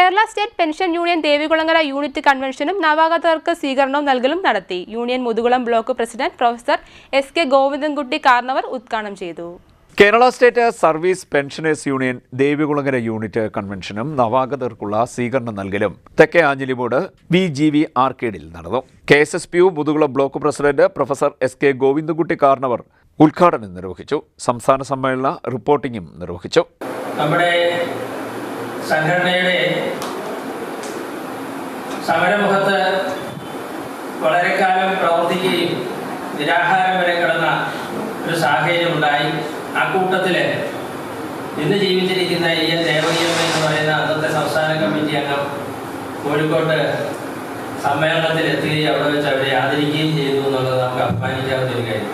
Kerala state pension union Devikulangara unit കൺവെൻഷനും നവാഗതർക്ക് സ്വീകരണവും നൽകലും നടത്തി. Union Muthukulam block president professor S K Govindankutty Karnavar ഉദ്ഘാടനം ചെയ്തു. Kerala state service pensioners union Devikulangara unit കൺവെൻഷനും നവാഗതർക്കുള്ള സ്വീകരണം നൽകലും തെക്കേ ആഞ്ഞിലിമൂട് VGV ആർക്കേഡിൽ നടന്നു. KSSPU Muthukulam block president professor S K Govindankutty Karnavar ഉദ്ഘാടനം നിർവഹിച്ചു. സംസ്ഥാന സമ്മേളന റിപ്പോർട്ടിംഗും നിർവഹിച്ചു. നമ്മുടെ സംഘടനയുടെ സമരമുഖത്ത് വളരെ കാലം പ്രവർത്തിക്കുകയും നിരാഹാരം വരെ കിടന്ന ഒരു സാഹചര്യമുണ്ടായി. ആ കൂട്ടത്തിൽ ഇന്ന് ജീവിച്ചിരിക്കുന്ന ദേവകിയമ്മ എന്ന് പറയുന്ന അന്നത്തെ സംസ്ഥാന കമ്മിറ്റി അംഗം കോഴിക്കോട്ട് സമ്മേളനത്തിൽ എത്തുകയും അവിടെ വെച്ച് അവരെ ആദരിക്കുകയും ചെയ്തു എന്നുള്ളത് നമുക്ക് അഭിമാനിക്കാവുന്ന ഒരു കാര്യം.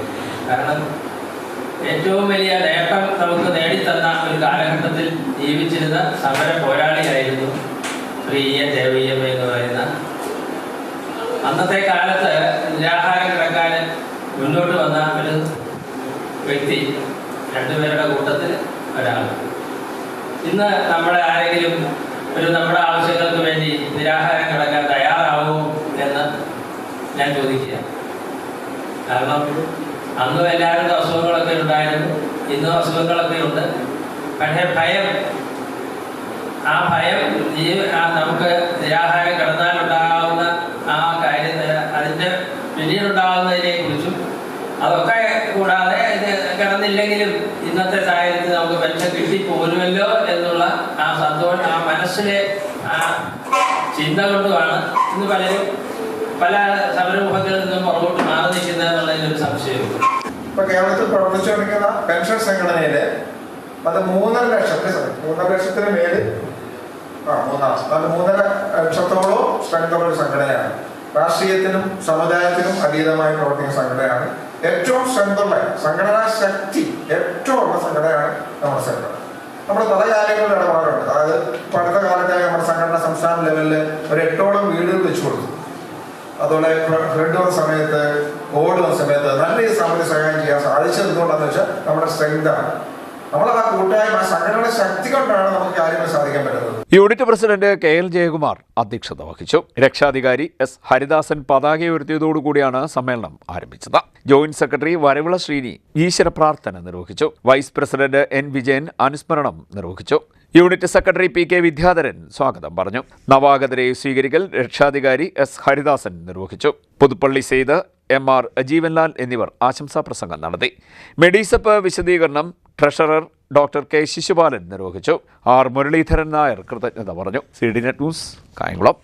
കാരണം ഏറ്റവും വലിയ നേട്ടം നമുക്ക് നേടിത്തന്ന ഒരു കാലഘട്ടത്തിൽ ജീവിച്ചിരുന്ന സമര പോരാളിയായിരുന്നു ശ്രീ ദേവകിയമ്മ എന്ന് പറയുന്ന. അന്നത്തെ കാലത്ത് നിരാഹാരം കിടക്കാൻ മുന്നോട്ട് വന്ന ഒരു വ്യക്തി, രണ്ടുപേരുടെ കൂട്ടത്തിൽ ഒരാൾ. ഇന്ന് നമ്മുടെ ആരെങ്കിലും നമ്മുടെ ആവശ്യങ്ങൾക്ക് വേണ്ടി നിരാഹാരം കിടക്കാൻ തയ്യാറാവുമോ എന്ന് ഞാൻ ചോദിക്കുക. കാരണം അന്നും എല്ലാവരും അസുഖങ്ങളൊക്കെ ഉണ്ടായിരുന്നു, ഇന്നും അസുഖങ്ങളൊക്കെ ഉണ്ട്. പക്ഷേ ആ ഭയം നമുക്ക് നിരാഹാരം കിടന്നാലുണ്ടാകുന്ന ആ കാര്യം, അതിൻ്റെ പിന്നീടുണ്ടാകുന്നതിനെ കുറിച്ചും അതൊക്കെ കൂടാതെ ഇത് കിടന്നില്ലെങ്കിലും ഇന്നത്തെ സാഹചര്യത്തിൽ നമുക്ക് പെൻഷൻ കിട്ടിപ്പോരുമല്ലോ എന്നുള്ള ആ സന്തോഷം, ആ മനസ്സിലെ ആ ചിന്ത കൊണ്ടുമാണ് ഇന്ന് പലരും പല സമരമുഖങ്ങളിൽ നിന്നും പുറകോട്ട് മാറി നിൽക്കുന്നത് എന്നുള്ളതിലൊരു സംശയമുണ്ട്. ഇപ്പൊ കേരളത്തിൽ പ്രവർത്തിച്ചുകൊണ്ടിരിക്കുന്ന പെൻഷൻ സംഘടനയില് അത് 3.5 ലക്ഷത്തിന് മേല് 3.5 ലക്ഷത്തോളം സ്ട്രെങ്തുള്ള ഒരു സംഘടനയാണ്. രാഷ്ട്രീയത്തിനും സമുദായത്തിനും അതീതമായി പ്രവർത്തിക്കുന്ന സംഘടനയാണ്. ഏറ്റവും സ്ട്രെങ്തുള്ള സംഘടനാ ശക്തി ഏറ്റവും ഉള്ള സംഘടനയാണ് നമ്മുടെ സംഘടന. നമ്മൾ പല കാര്യങ്ങളിൽ ഇടപാടുണ്ട്. അതായത് ഇപ്പൊ അടുത്ത കാലത്തായി നമ്മുടെ സംഘടന സംസ്ഥാന ലെവലിൽ ഒരു 8ഓളം വീടുകൾ വെച്ചു കൊടുത്തു. അതുപോലെ ഫ്ലഡ് വന്ന സമയത്ത്, കോവിഡ് വന്ന സമയത്ത് നല്ല ഈ സമയത്ത് സഹായം ചെയ്യാൻ സാധിച്ചത് എന്തുകൊണ്ടാന്ന് വെച്ചാൽ നമ്മുടെ സ്ട്രെങ്താണ്. നമ്മളെ ആ കൂട്ടായ്മ, സംഘടനയുടെ ശക്തി കൊണ്ടാണ് നമുക്ക് കാര്യങ്ങൾ സാധിക്കാൻ പറ്റുന്നത്. യൂണിറ്റ് പ്രസിഡന്റ് KL ജയകുമാർ അധ്യക്ഷത വഹിച്ചു. രക്ഷാധികാരി S ഹരിദാസൻ പതാക ഉയർത്തിയതോടുകൂടിയാണ് സമ്മേളനം ആരംഭിച്ചത്. ജോയിന്റ് സെക്രട്ടറി വരവിള ശ്രീനി ഈശ്വര പ്രാർത്ഥന നിർവഹിച്ചു. വൈസ് പ്രസിഡന്റ് N വിജയൻ അനുസ്മരണം നിർവഹിച്ചു. യൂണിറ്റ് സെക്രട്ടറി PK വിദ്യാധരൻ സ്വാഗതം പറഞ്ഞു. നവാഗതരെ സ്വീകരിക്കൽ രക്ഷാധികാരി S ഹരിദാസൻ നിർവഹിച്ചു. പുതുപ്പള്ളി സെയ്ത് MR ജീവൻലാൽ എന്നിവർ ആശംസാ പ്രസംഗം നടത്തി. മെഡിസപ്പ് വിശദീകരണം ട്രഷറർ ഡോക്ടർ K ശിശുപാലൻ നിർവഹിച്ചു. R മുരളീധരൻ നായർ കൃതജ്ഞത പറഞ്ഞു. CDNet news Kayamkulam.